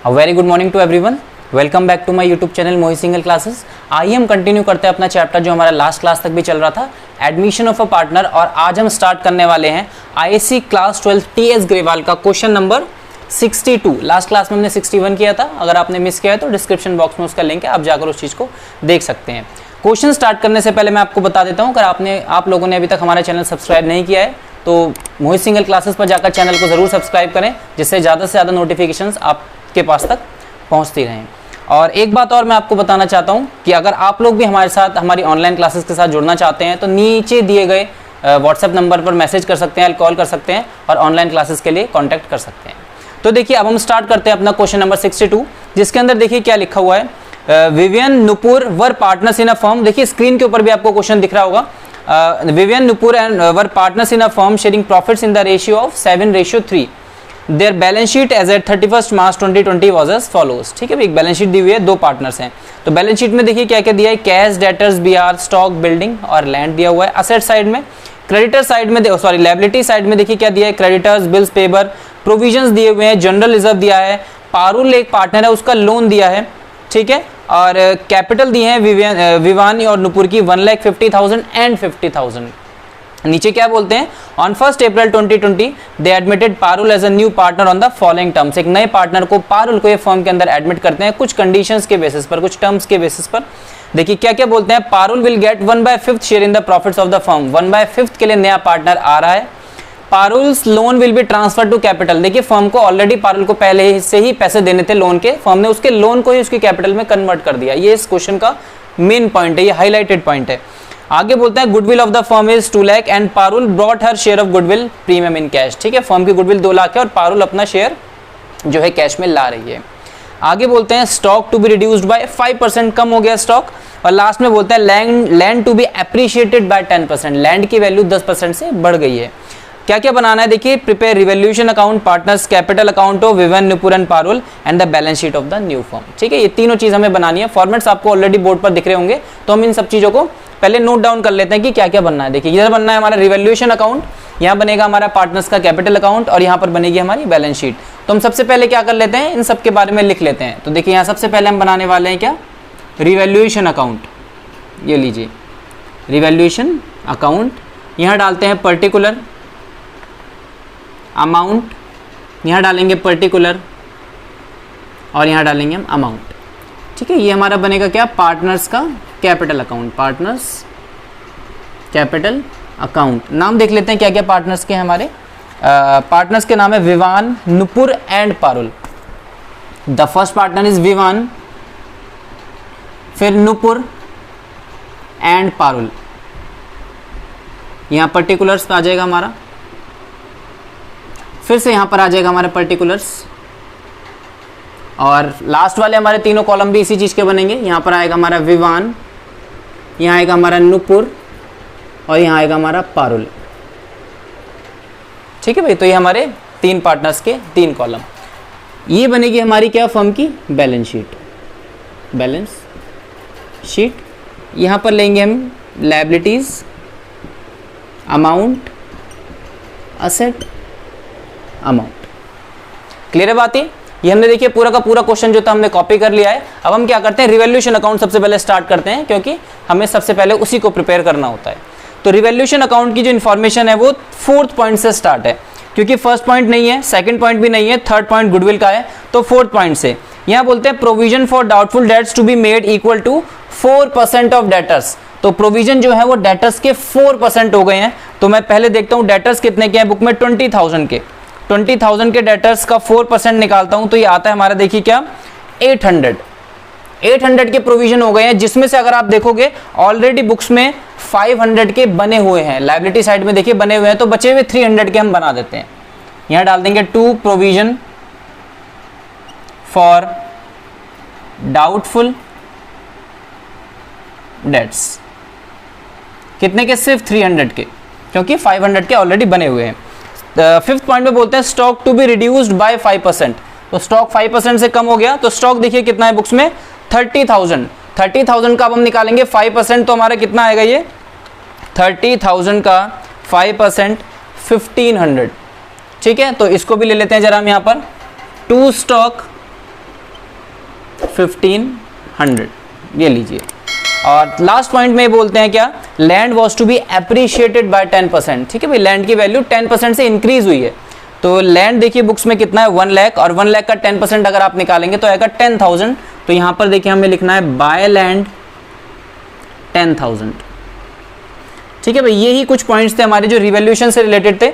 Very good morning to everyone, welcome back to my YouTube channel Mohit Singhal classes. आइए हम continue करते हैं अपना चैप्टर जो हमारा लास्ट क्लास तक भी चल रहा था, एडमिशन ऑफ अ पार्टनर। और आज हम स्टार्ट करने वाले हैं आईएससी क्लास 12 टीएस ग्रेवाल का क्वेश्चन नंबर 62। लास्ट क्लास में हमने 61 किया था, अगर आपने मिस किया है तो डिस्क्रिप्शन बॉक्स में उसका लिंक है, आप जाकर उस चीज़ को देख सकते हैं। क्वेश्चन स्टार्ट करने से पहले मैं आपको बता देता हूँ, अगर आप लोगों ने अभी तक हमारा चैनल सब्सक्राइब नहीं किया है तो मोहित सिंगल क्लासेस पर जाकर चैनल को ज़रूर सब्सक्राइब करें, जिससे ज़्यादा से ज़्यादा नोटिफिकेशंस आपके पास तक पहुंचती रहें। और एक बात और मैं आपको बताना चाहता हूं कि अगर आप लोग भी हमारे साथ हमारी ऑनलाइन क्लासेस के साथ जुड़ना चाहते हैं तो नीचे दिए गए व्हाट्सएप नंबर पर मैसेज कर सकते हैं, कॉल कर सकते हैं और ऑनलाइन क्लासेस के लिए कांटेक्ट कर सकते हैं। तो देखिए अब हम स्टार्ट करते हैं अपना क्वेश्चन नंबर 62, जिसके अंदर देखिए क्या लिखा हुआ है। Vivian Nupur were partners in a firm. देखिए स्क्रीन के ऊपर भी आपको क्वेश्चन दिख रहा होगा। Vivian Nupur and were partners in a firm sharing profits in the ratio of 7:3। Their balance sheet as at 31 March 2020 was as follows. ठीक है, एक बैलेंस शीट दी हुई है, दो पार्टनर्स हैं। तो बैलेंस शीट में देखिए क्या क्या दिया है, cash, debtors, BR, stock, building और लैंड दिया हुआ है। असेट साइड में, क्रेडिटर साइड में, सॉरी लायबिलिटी साइड में देखिए क्या दिया है, क्रेडिटर्स, बिल्स पेबर, प्रोविजंस दिए हुए हैं, जनरल रिजर्व दिया है, पारुल एक पार्टनर है उसका लोन दिया है। ठीक है, और कैपिटल दिए हैं विवानी और नुपुर की 1,50,000 एंड 50,000। नीचे क्या बोलते हैं, on 1 April 2020 they admitted Parul as a new partner on the following terms. एक नए पार्टनर को पारुल को ये फर्म के अंदर एडमिट करते हैं कुछ कंडीशंस के बेसिस पर, कुछ टर्म्स के बेसिस पर। देखिए क्या क्या बोलते हैं, Parul will get 1/5 share in the profits of the firm. 1/5 के लिए नया पार्टनर आ रहा है। Parul's loan will be transfer to capital. देखिए फर्म को ऑलरेडी पारुल को पहले से ही पैसे देने थे लोन के, फर्म ने उसके लोन को ही उसकी कैपिटल में कन्वर्ट कर दिया। ये इस क्वेश्चन का मेन पॉइंट है, ये हाईलाइटेड पॉइंट है। आगे बोलते हैं goodwill of the firm is 2 lakh and Parul brought her share of goodwill premium in cash. ठीक है, फर्म की गुडविल 2 लाख है और पारुल अपना शेयर जो है कैश में ला रही है। आगे बोलते हैं stock to be reduced by 5%, कम हो गया स्टॉक। और लास्ट में बोलते हैं land to be appreciated by 10%, land की वैल्यू 10% से बढ़ गई है। क्या क्या बनाना है, देखिए prepare revaluation account, partners capital account of Vivian Nupur and Parul and the balance sheet of the new firm. ठीक है, ये तीनों चीज हमें बनानी है। फॉर्मेट्स आपको ऑलरेडी बोर्ड पर दिख रहे होंगे, तो हम इन सब चीजों को पहले नोट डाउन कर लेते हैं कि क्या क्या बनना है। देखिए इधर बनना है हमारा रिवैल्यूएशन अकाउंट, यहाँ बनेगा हमारा पार्टनर्स का कैपिटल अकाउंट और यहाँ पर बनेगी हमारी बैलेंस शीट। तो हम सबसे पहले क्या कर लेते हैं, इन सब के बारे में लिख लेते हैं। तो देखिए यहाँ सबसे पहले हम बनाने वाले हैं क्या, रिवैल्यूएशन अकाउंट। ये लीजिए रिवैल्यूएशन अकाउंट, यहाँ डालते हैं पर्टिकुलर अमाउंट, यहाँ डालेंगे पर्टिकुलर और यहाँ डालेंगे हम अमाउंट। ठीक है, ये हमारा बनेगा क्या, पार्टनर्स का capital account, partners capital account. नाम देख लेते हैं क्या क्या पार्टनर्स के हैं हमारे। पार्टनर्स के नाम है Vivan, Nupur and Parul. The first partner is Vivan, फिर नुपुर एंड पारुल। यहाँ पर्टिकुलर्स आ जाएगा हमारा, फिर से यहाँ पर आ जाएगा हमारे पर्टिकुलर्स, और लास्ट वाले हमारे तीनों कॉलम भी इसी चीज़ के बनेंगे। यहाँ पर आएगा हमारा विवान, यहाँ आएगा हमारा नुपुर और यहाँ आएगा हमारा पारुल। ठीक है भाई, तो ये हमारे तीन पार्टनर्स के तीन कॉलम। ये बनेगी हमारी क्या, फर्म की बैलेंस शीट। बैलेंस शीट, यहाँ पर लेंगे हम liabilities, amount, asset, amount. Clear है बात ये हमने देखिए पूरा का पूरा क्वेश्चन जो था हमने कॉपी कर लिया है। अब हम क्या करते हैं, रिवैल्यूएशन अकाउंट सबसे पहले स्टार्ट करते हैं, क्योंकि हमें सबसे पहले उसी को प्रिपेयर करना होता है। तो रिवैल्यूएशन अकाउंट की जो इन्फॉर्मेशन है वो 4th पॉइंट से स्टार्ट है, क्योंकि फर्स्ट पॉइंट नहीं है, सेकंड पॉइंट भी नहीं है, थर्ड पॉइंट गुडविल का है, तो 4th पॉइंट से। यहाँ बोलते हैं provision for doubtful debts to be made equal to 4% of debtors. तो प्रोविजन जो है वो डेटर्स के 4% हो गए हैं। तो मैं पहले देखता हूँ डेटर्स कितने के हैं बुक में, 20,000 के। 20,000 के डेटर्स का 4% निकालता हूं तो ये आता है हमारा, देखिए क्या, 800 के प्रोविजन हो गए हैं, जिसमें से अगर आप देखोगे ऑलरेडी बुक्स में 500 के बने हुए हैं। लायबिलिटी साइड में देखिए बने हुए हैं, तो बचे हुए 300 के हम बना देते हैं। यहां डाल देंगे to provision for doubtful debts. कितने के, सिर्फ 300 के, क्योंकि 500 के ऑलरेडी बने हुए हैं। 5th पॉइंट में बोलते हैं stock to be reduced by 5%। तो स्टॉक 5% से कम हो गया, तो स्टॉक देखिए कितना है बुक्स में, 30,000 का अब हम निकालेंगे 5%, तो हमारा कितना आएगा ये, 30,000 का 5% 1500। ठीक है, तो इसको भी ले लेते हैं जरा हम यहाँ पर। टू स्टॉक 1500, ये लीजिए। और लास्ट पॉइंट में बोलते हैं क्या, land was to be appreciated by 10%। ठीक है भाई, लैंड की वैल्यू 10% से इंक्रीज हुई है। तो लैंड देखिए बुक्स में कितना है 1 लाख, और 1 लाख का 10% अगर आप निकालेंगे तो आएगा 10,000। तो यहाँ पर देखिए हमें लिखना है बाय लैंड 10,000। ठीक है भाई, यही कुछ पॉइंट्स थे हमारे जो रिवैल्यूएशन से रिलेटेड थे।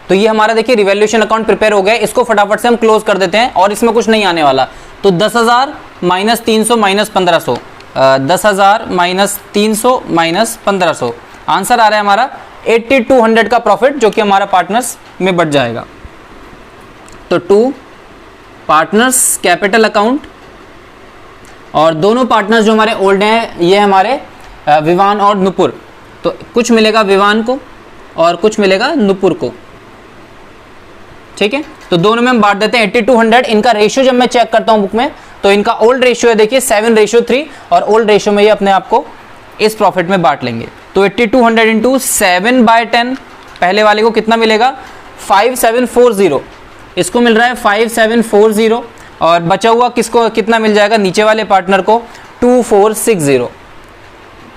तो ये हमारा देखिए रिवैल्यूएशन अकाउंट प्रिपेयर हो गया, इसको फटाफट से हम क्लोज कर देते हैं और इसमें कुछ नहीं आने वाला। तो 10,000 minus 300 minus 1500, 10,000 minus 300 minus 1500, answer आ रहा है हमारा 8200 का प्रॉफिट, जो कि हमारा पार्टनर्स में बढ़ जाएगा। तो टू पार्टनर्स कैपिटल अकाउंट, और दोनों पार्टनर्स जो हमारे ओल्ड हैं ये हमारे विवान और नुपुर। तो कुछ मिलेगा विवान को और कुछ मिलेगा नुपुर को। ठीक है, तो दोनों में हम बांट देते हैं 8200। इनका रेशियो जब मैं चेक करता हूं बुक में तो इनका ओल्ड रेशियो है देखिए 7:3, और ओल्ड रेशियो में ये अपने आप को इस प्रॉफिट में बांट लेंगे। तो 8200 इंटू 7/10, पहले वाले को कितना मिलेगा 5740, इसको मिल रहा है 5740, और बचा हुआ किसको कितना मिल जाएगा, नीचे वाले पार्टनर को 2460,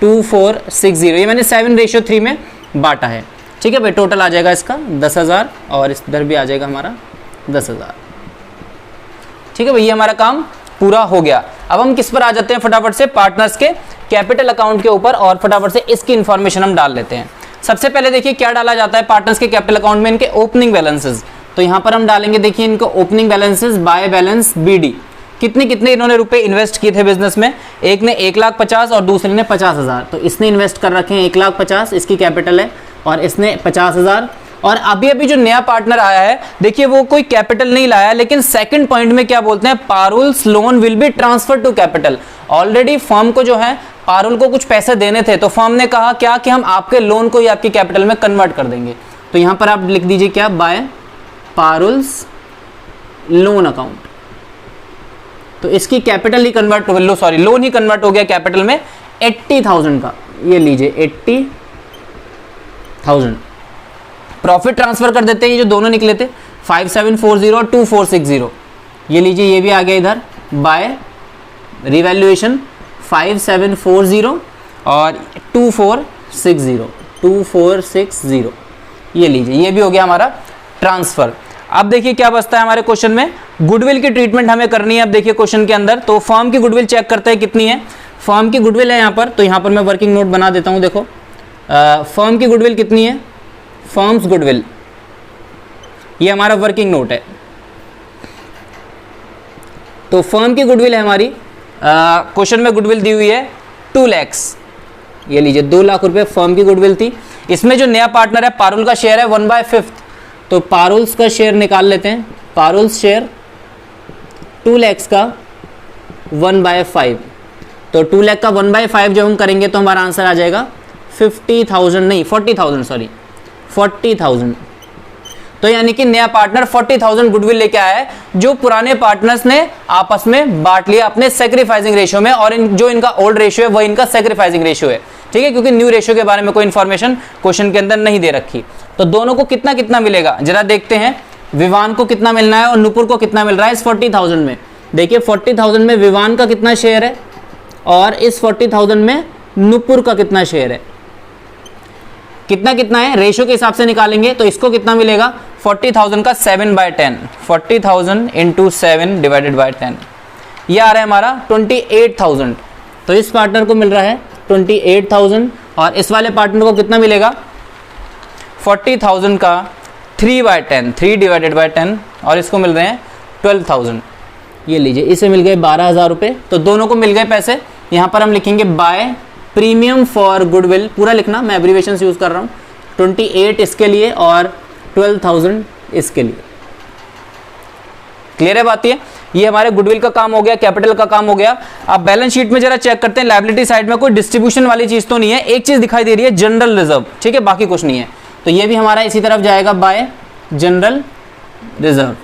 2460। ये मैंने 7:3 में बांटा है। ठीक है भाई, टोटल आ जाएगा इसका 10,000, और इधर भी आ जाएगा हमारा 10,000। ठीक है भाई, ये हमारा काम पूरा हो गया। अब हम किस पर आ जाते हैं फटाफट से, पार्टनर्स के कैपिटल अकाउंट के ऊपर, और फटाफट से इसकी इंफॉर्मेशन हम डाल लेते हैं। सबसे पहले देखिए क्या डाला जाता है पार्टनर्स के कैपिटल अकाउंट में, इनके ओपनिंग बैलेंसेस। तो यहाँ पर हम डालेंगे देखिए इनको opening balances by balance BD। कितने कितने इन्होंने रुपए इन्वेस्ट किए थे बिजनेस में, एक ने 1,50,000 और दूसरे ने 50,000। तो इसने इन्वेस्ट कर रखे हैं 1,50,000, इसकी कैपिटल है, और इसने 50,000। और अभी अभी जो नया पार्टनर आया है देखिए वो कोई कैपिटल नहीं लाया, लेकिन सेकंड पॉइंट में क्या बोलते हैं, Parul's loan will be transfer to capital. Already firm को जो है पारुल को कुछ पैसे देने थे, तो फर्म ने कहा क्या कि हम आपके लोन को ही आपकी कैपिटल में कन्वर्ट कर देंगे। तो यहां पर आप लिख दीजिए क्या, बाय पारुल्स लोन अकाउंट। तो इसकी कैपिटल ही कन्वर्ट हो, सॉरी लोन ही कन्वर्ट हो गया कैपिटल में 80,000 का। ये लीजिए 80,000। प्रॉफिट ट्रांसफर कर देते हैं, ये जो दोनों निकले थे 5740 और 2460। ये लीजिए ये भी आ गया इधर, बाय रिवैल्यूएशन 5740 और 2460। ये लीजिए ये भी हो गया हमारा ट्रांसफर। अब देखिए क्या बचता है हमारे क्वेश्चन में, गुडविल की ट्रीटमेंट हमें करनी है। अब देखिए क्वेश्चन के अंदर तो फर्म की गुडविल चेक करते हैं कितनी है। फर्म की गुडविल है यहाँ पर, तो यहाँ पर मैं वर्किंग नोट बना देता हूँ। देखो फर्म की गुडविल कितनी है, फर्म्स गुडविल, ये हमारा वर्किंग नोट है। तो फर्म की गुडविल है हमारी, क्वेश्चन में गुडविल दी हुई है 2 लाख। ये लीजिए 2 लाख रुपए फर्म की गुडविल थी। इसमें जो नया पार्टनर है पारुल का शेयर है 1/5, तो पारुल्स का शेयर निकाल लेते हैं। पारुल्स शेयर 2 लाख का 1/5, तो 2 लाख का 1/5 जब हम करेंगे तो हमारा आंसर आ जाएगा 50,000 नहीं 40,000, सॉरी 40,000। तो यानी कि नया पार्टनर 40,000 गुडविल लेके आया है, जो पुराने पार्टनर्स ने आपस में बांट लिया अपने सैक्रिफाइसिंग रेशियो में, और जो इनका ओल्ड रेशियो है वह इनका सैक्रिफाइसिंग रेशियो है। ठीक है, क्योंकि न्यू रेशियो के बारे में कोई इंफॉर्मेशन क्वेश्चन के अंदर नहीं दे रखी। तो दोनों को कितना कितना मिलेगा जरा देखते हैं। विवान को कितना मिलना है और नुपुर को कितना मिल रहा है इस 40,000 में। देखिए 40,000 में विवान का कितना शेयर है और इस 40,000 में नुपुर का कितना शेयर है, कितना कितना है रेशियो के हिसाब से निकालेंगे। तो इसको कितना मिलेगा 40,000 का 7/10, 40,000 इंटू 7 डिवाइडेड बाई 10, ये आ रहा है हमारा 28,000। तो इस पार्टनर को मिल रहा है 28,000, और इस वाले पार्टनर को कितना मिलेगा 40,000 का 3/10, 3 डिवाइडेड बाई 10, और इसको मिल रहे हैं 12,000। ये लीजिए इसे मिल गए 12,000 रुपये। तो दोनों को मिल गए पैसे। यहाँ पर हम लिखेंगे बाय प्रीमियम फॉर गुडविल, पूरा लिखना, मैं एब्रीवेशन यूज कर रहा हूँ। 28 इसके लिए और 12,000 इसके लिए। क्लियर है बात ये हमारे गुडविल का काम हो गया, कैपिटल का काम हो गया। अब बैलेंस शीट में जरा चेक करते हैं, लायबिलिटी साइड में कोई डिस्ट्रीब्यूशन वाली चीज तो नहीं है। एक चीज दिखाई दे रही है जनरल रिजर्व, ठीक है, बाकी कुछ नहीं है। तो ये भी हमारा इसी तरफ जाएगा बाय जनरल रिजर्व।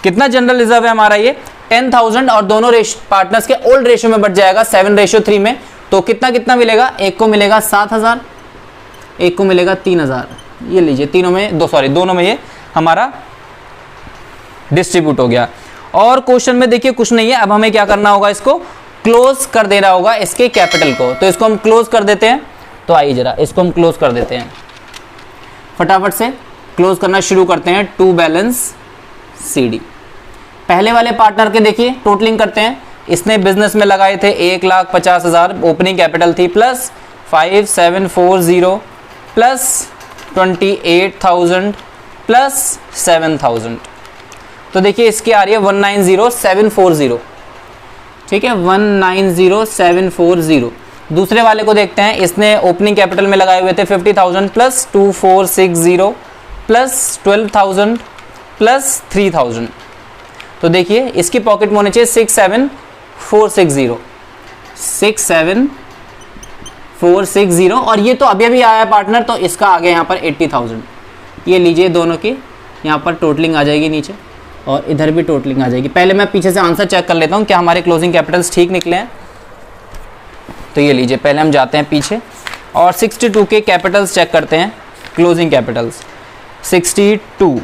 कितना जनरल रिजर्व है हमारा ये 10,000, और दोनों पार्टनर्स के ओल्ड रेशियो में बढ़ जाएगा 7:3 में। तो कितना कितना मिलेगा, एक को मिलेगा 7,000, एक को मिलेगा 3,000। ये लीजिए तीनों में दोनों में ये हमारा डिस्ट्रीब्यूट हो गया। और क्वेश्चन में देखिए कुछ नहीं है, अब हमें क्या करना होगा, इसको क्लोज कर देना होगा इसके कैपिटल को। तो इसको हम क्लोज कर देते हैं। तो आइए जरा इसको हम क्लोज कर देते हैं, फटाफट से क्लोज करना शुरू करते हैं। To balance CD। पहले वाले पार्टनर के देखिए टोटलिंग करते हैं। इसने बिजनेस में लगाए थे 1,50,000 ओपनिंग कैपिटल थी, प्लस 5,740 प्लस 28,000 प्लस 7,000। तो देखिए इसकी आ रही है 190,740। ठीक है, 190,740। दूसरे वाले को देखते हैं, इसने ओपनिंग कैपिटल में लगाए हुए थे 50,000 प्लस 2,460 प्लस 12,000 प्लस 3,000। तो देखिए इसकी पॉकेट में होने चाहिए 6,7,460 6,7,460। और ये तो अभी अभी आया पार्टनर, तो इसका आ गया यहाँ पर 80,000। ये लीजिए दोनों की यहाँ पर टोटलिंग आ जाएगी नीचे, और इधर भी टोटलिंग आ जाएगी। पहले मैं पीछे से आंसर चेक कर लेता हूँ क्या हमारे क्लोजिंग कैपिटल्स ठीक निकले हैं। तो ये लीजिए पहले हम जाते हैं पीछे और 62 के कैपिटल्स चेक करते हैं। क्लोजिंग कैपिटल्स 62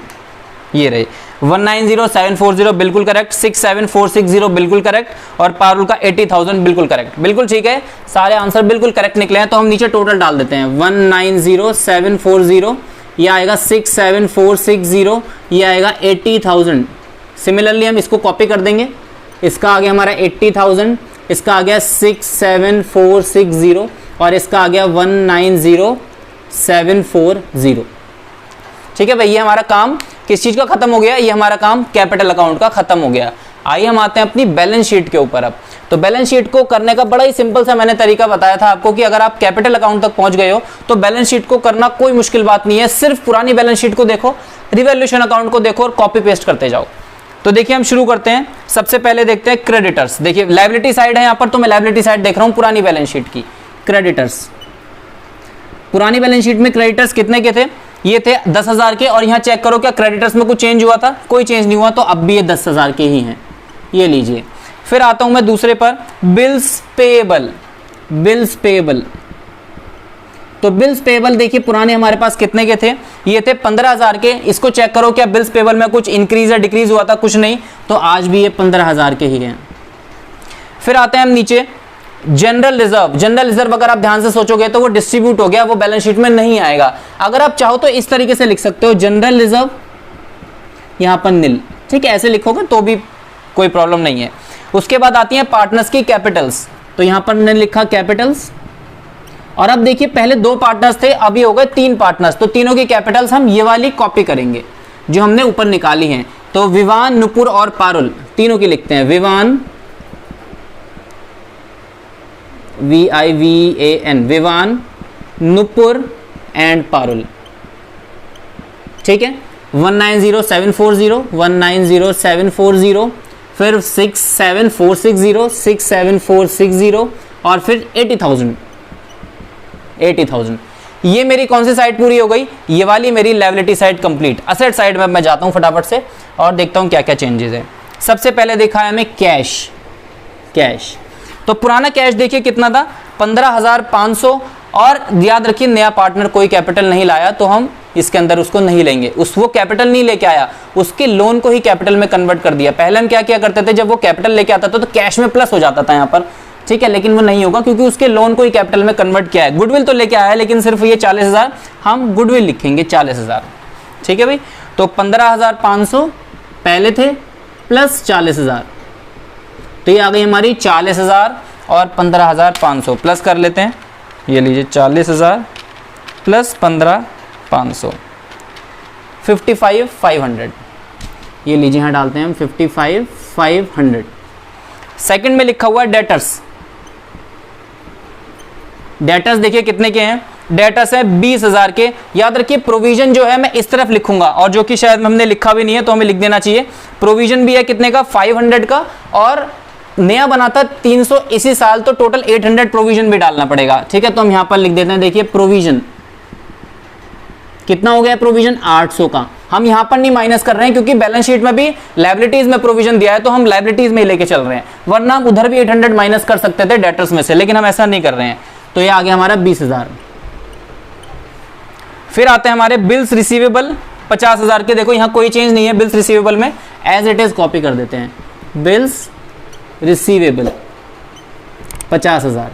ये रहे, 190,740 बिल्कुल करेक्ट, 6,7,460 बिल्कुल करेक्ट, और पारुल का 80,000 बिल्कुल करेक्ट। बिल्कुल ठीक है, सारे आंसर बिल्कुल करेक्ट निकले हैं। तो हम नीचे टोटल डाल देते हैं, 190,740, ये आएगा 6,7,460, ये आएगा 80,000। सिमिलरली हम इसको कॉपी कर देंगे, इसका आ गया हमारा 80,000, इसका आ गया 6,7,460, और इसका आ गया 190,740। ठीक है भाई, ये हमारा काम किस चीज का खत्म हो गया, ये हमारा काम कैपिटल अकाउंट का खत्म हो गया। आइए हम आते हैं अपनी बैलेंस शीट के ऊपर अब। तो बैलेंस शीट को करने का बड़ा ही सिंपल सा मैंने तरीका बताया था आपको कि अगर आप कैपिटल अकाउंट तक पहुंच गए हो तो बैलेंस शीट को करना कोई मुश्किल बात नहीं है। सिर्फ पुरानी बैलेंस शीट को देखो, रिवैल्यूएशन अकाउंट को देखो और कॉपी पेस्ट करते जाओ। तो देखिए हम शुरू करते हैं। सबसे पहले देखते हैं क्रेडिटर्स। देखिए लायबिलिटी साइड है यहाँ पर, तो मैं लायबिलिटी साइड देख रहा हूँ पुरानी बैलेंस शीट की। क्रेडिटर्स, पुरानी बैलेंस शीट में क्रेडिटर्स कितने के थे, ये थे 10,000 के। और यहाँ चेक करो क्या क्रेडिटर्स में कुछ चेंज हुआ था, कोई चेंज नहीं हुआ, तो अब भी ये 10,000 के ही हैं। ये लीजिए। फिर आता हूं मैं दूसरे पर, बिल्स पेएबल। बिल्स पेएबल, तो बिल्स पेएबल देखिए पुराने हमारे पास कितने के थे, ये थे 15,000 के। इसको चेक करो क्या बिल्स पेएबल में कुछ इंक्रीज या डिक्रीज हुआ था, कुछ नहीं, तो आज भी ये 15,000 के ही हैं। फिर आते हैं हम नीचे, जनरल रिजर्व। जनरल रिजर्व अगर आप ध्यान से सोचोगे तो वो डिस्ट्रीब्यूट हो गया, वो बैलेंस शीट में नहीं आएगा। अगर आप चाहो तो इस तरीके से लिख सकते हो, जनरल रिजर्व यहां पर नील। ठीक है, ऐसे लिखोगे तो भी कोई प्रॉब्लम नहीं है। उसके बाद आती है पार्टनर्स की कैपिटल्स। तो यहां पर मैंने लिखा कैपिटल्स, और अब देखिए पहले 2 पार्टनर्स थे, अभी हो गए 3 पार्टनर्स। तो तीनों की कैपिटल्स हम ये वाली कॉपी करेंगे जो हमने ऊपर निकाली हैं। तो विवान, नुपुर और पारुल, तीनों की लिखते हैं। Vivan, VIVAN, Vivan, Nupur and Parul. ठीक है, 190,740, 190,740, फिर 6,7,460, 6,7,460, और फिर 80,000। 80,000। ये मेरी कौन सी साइड पूरी हो गई, ये वाली मेरी liability side complete. Asset side में मैं जाता हूं फटाफट से और देखता हूं क्या क्या चेंजेस है। सबसे पहले देखा है हमें कैश। कैश, तो पुराना कैश देखिए कितना था, 15,500। और याद रखिए नया पार्टनर कोई कैपिटल नहीं लाया तो हम इसके अंदर उसको नहीं लेंगे। वो कैपिटल नहीं लेके आया, उसके लोन को ही कैपिटल में कन्वर्ट कर दिया। पहले हम क्या किया करते थे, जब वो कैपिटल लेके आता था तो कैश में प्लस हो जाता था यहाँ पर। ठीक है, लेकिन वो नहीं होगा क्योंकि उसके लोन को ही कैपिटल में कन्वर्ट किया है। गुडविल तो लेके आया है, लेकिन सिर्फ ये 40,000 हम गुडविल लिखेंगे, 40,000। ठीक है भाई, तो 15,500 पहले थे प्लस 40,000, तो ये आ गई हमारी 40,000 और 15,500 प्लस कर लेते हैं। ये लीजिए 40,000 प्लस 15,500, 55,500। ये लीजिए यहाँ डालते हैं हम 55,500। सेकंड में लिखा हुआ है डेटर्स। डेटर्स देखिए कितने के हैं, डेटर्स है 20,000 के। याद रखिए प्रोविजन जो है मैं इस तरफ लिखूंगा, और जो कि शायद हमने लिखा भी नहीं है तो हमें लिख देना चाहिए। प्रोविजन भी है कितने का, 500 का, और नया बना था 300 इसी साल, तो टोटल 800 प्रोविजन भी डालना पड़ेगा। ठीक है, तो हम यहां पर लिख देते हैं, देखिए प्रोविजन कितना हो गया, प्रोविजन 800 का। हम यहां पर नहीं माइनस कर रहे हैं क्योंकि बैलेंस शीट में भी लायबिलिटीज में प्रोविजन दिया है, तो हम लायबिलिटीज में ही लेके चल रहे हैं, वरना हम उधर भी 800 माइनस कर सकते थे डेटर्स में से, लेकिन हम ऐसा नहीं कर रहे हैं। तो ये आ गया हमारा 20,000। फिर आते हैं हमारे बिल्स रिसीवेबल 50,000 के, देखो यहाँ कोई चेंज नहीं है बिल्स रिसीवेबल में, एज इट इज कॉपी कर देते हैं, बिल्स रिसीवेबल 50,000,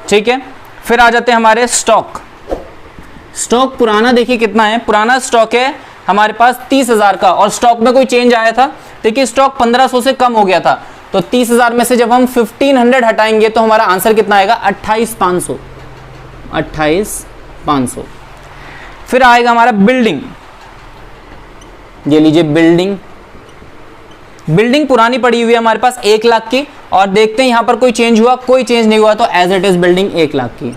ठीक है। फिर आ जाते हैं हमारे स्टॉक। स्टॉक पुराना देखिए कितना है, पुराना स्टॉक है हमारे पास 30,000 का, और स्टॉक में कोई चेंज आया था, देखिए स्टॉक 1500 से कम हो गया था, तो 30,000 में से जब हम 1500 हटाएंगे तो हमारा आंसर कितना आएगा, 28,500, 28,500। फिर आएगा हमारा बिल्डिंग, ये लीजिए बिल्डिंग, बिल्डिंग पुरानी पड़ी हुई है हमारे पास 1 लाख की, और देखते हैं यहां पर कोई चेंज हुआ, कोई चेंज नहीं हुआ, तो as it is building 1 lakh की,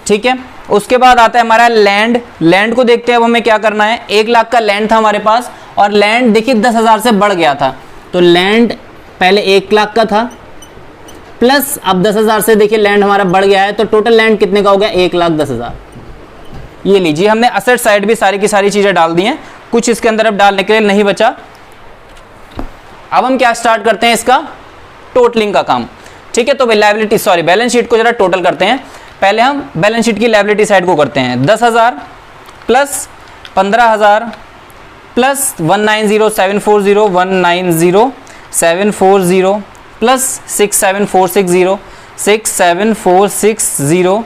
ठीक है। उसके बाद आता है हमारा लैंड। लैंड को देखते हैं अब हमें क्या करना है, 1 लाख का लैंड था हमारे पास, और लैंड देखिए 10,000 से बढ़ गया था, तो लैंड पहले 1 लाख का था, प्लस अब 10,000 से देखिए लैंड हमारा बढ़ गया है, तो टोटल लैंड कितने का हो गया, 1,10,000। ये लीजिए हमने असेट साइड भी सारी की सारी चीजें डाल दी हैं, कुछ इसके अंदर अब डालने के लिए नहीं बचा। अब हम क्या स्टार्ट करते हैं, इसका टोटलिंग का काम, ठीक है। तो लायबिलिटी सॉरी बैलेंस शीट को जरा टोटल करते हैं। पहले हम बैलेंस शीट की लायबिलिटी साइड को करते हैं, 10,000 plus 15,000 plus 190,740 190,740 plus 67,460 67,460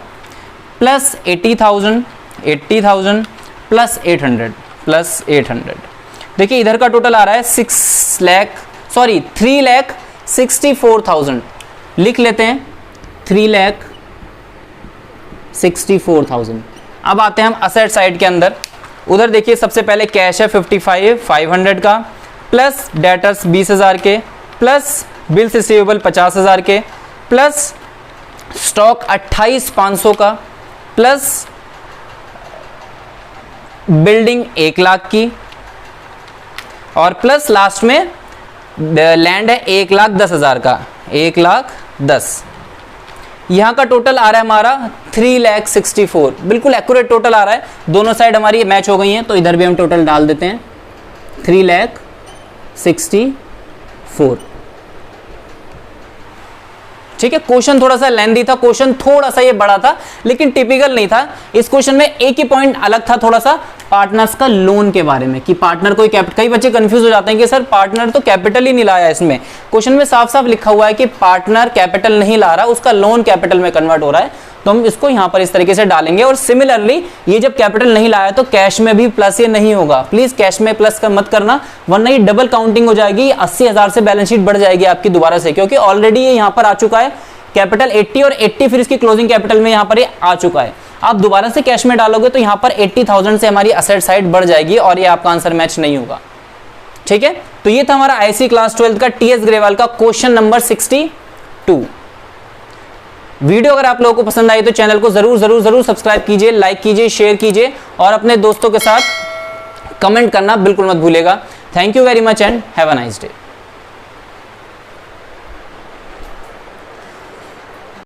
plus 80,000 80,000 plus 800 देखिए इधर का टोटल आ रहा है 3,64,000, लिख लेते हैं 3,64,000। अब आते हैं हम असेट साइड के अंदर, उधर देखिए सबसे पहले कैश है 55,500 का, प्लस डेटर्स 20,000 के, प्लस बिल्स रिसीवेबल 50,000 के, प्लस स्टॉक 28,500 का, प्लस बिल्डिंग 1 लाख की, और प्लस लास्ट में लैंड है 1,10,000 का, 1,10,000। यहां का टोटल आ रहा है हमारा 3,64,000, बिल्कुल एक्यूरेट टोटल आ रहा है, दोनों साइड हमारी मैच हो गई हैं, तो इधर भी हम टोटल डाल देते हैं 3,64,000, ठीक है। क्वेश्चन थोड़ा सा लेंथी था, क्वेश्चन थोड़ा सा ये बड़ा था, लेकिन टिपिकल नहीं था। इस क्वेश्चन में एक ही पॉइंट अलग था थोड़ा सा, पार्टनर्स का लोन के बारे में, कि पार्टनर कोई कैपिटल, कई बच्चे कंफ्यूज हो जाते हैं कि सर पार्टनर तो कैपिटल ही नहीं लाया, इसमें क्वेश्चन में साफ साफ लिखा हुआ है कि पार्टनर कैपिटल नहीं ला रहा, उसका लोन कैपिटल में कन्वर्ट हो रहा है, तो हम इसको यहां पर इस तरीके से डालेंगे। और सिमिलरली ये जब कैपिटल नहीं लाया तो कैश में भी प्लस ये नहीं होगा, प्लीज कैश में प्लस का मत करना, वरना ये डबल काउंटिंग हो जाएगी, 80,000 से बैलेंस शीट बढ़ जाएगी आपकी दोबारा से, क्योंकि ऑलरेडी ये यहां पर आ चुका है कैपिटल 80 और 80 फिर इसकी क्लोजिंग कैपिटल में यहां पर ये आ चुका है। आप दोबारा से कैश में डालोगे तो यहां पर 80,000 से हमारी असेट साइड बढ़ जाएगी और ये आपका आंसर मैच नहीं होगा, ठीक है। तो ये था हमारा आईसी क्लास 12 का टीएस ग्रेवाल का क्वेश्चन नंबर 62। वीडियो अगर आप लोगों को पसंद आई तो चैनल को जरूर सब्सक्राइब कीजिए, लाइक कीजिए, शेयर कीजिए, और अपने दोस्तों के साथ कमेंट करना बिल्कुल मत भूलिएगा। Thank you very much and have a nice day.